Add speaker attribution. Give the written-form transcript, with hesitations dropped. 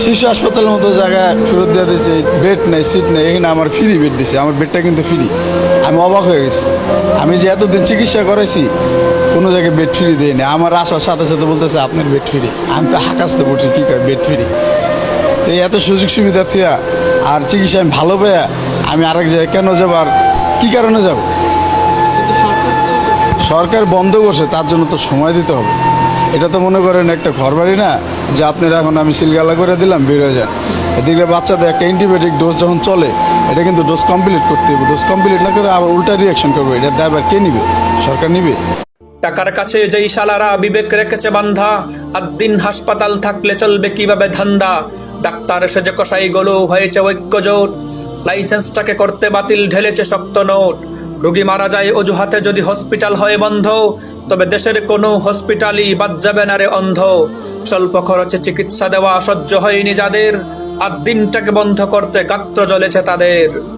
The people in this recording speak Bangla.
Speaker 1: শিশু হাসপাতালের মতো জায়গায় ফেরত দেওয়া দিয়েছে, বেড নেই, সিট নেই, এখানে আমার ফ্রি বেড দিছে, আমার বেডটা কিন্তু ফ্রি। আমি অবাক হয়ে গেছি, আমি যে এতদিন চিকিৎসা করাইছি কোনো জায়গায় বেড ফ্রি দিই না। আমার আসার সাথে সাথে বলতেছে আপনার বেড ফ্রি। আমি তো হাঁকাসতে পড়ছি, কী করে বেড ফ্রি? এই এত সুযোগ সুবিধা থিয়া আর চিকিৎসা আমি ভালো পেয়ে আমি আরেক জায়গায় কেন যাবো, আর কী কারণে যাব? সরকার বন্ধ করছে, তার জন্য তো সময় দিতে হবে। এটা তো মনে করেন একটা ঘরবাড়ি না যে আপনারা এখন আমি সিলগালা করে দিলাম বের হয়ে যান। এদিকে বাচ্চাদের একটা অ্যান্টিবায়োটিক ডোজ যখন চলে, এটা কিন্তু ডোজ কমপ্লিট করতে হবে। ডোজ কমপ্লিট না করে আবার উল্টা রিয়াকশন করবে, এটা দায়ভার কে নিবে? সরকার নিবে।
Speaker 2: টাকার কাছে যেই শালারা বিবেক রেখেছে বান্ধা, দিন হাসপাতাল থাকলে চলবে কিভাবে ধান্দা। ডাক্তার সেজে কষাই গুলো হয়েছে ঐক্যজোট, লাইসেন্সটাকে করতে বাতিল ঢেলেছে শক্ত নোট। রোগী মারা যায় অজুহাতে যদি হসপিটাল হয় বন্ধ, তবে দেশের কোনো হসপিটালই বাদ যাবে না রে অন্ধ। স্বল্প খরচে চিকিৎসা দেওয়া সহ্য হয়নি যাদের, দিনটাকে বন্ধ করতে গাত্র জ্বলেছে তাদের।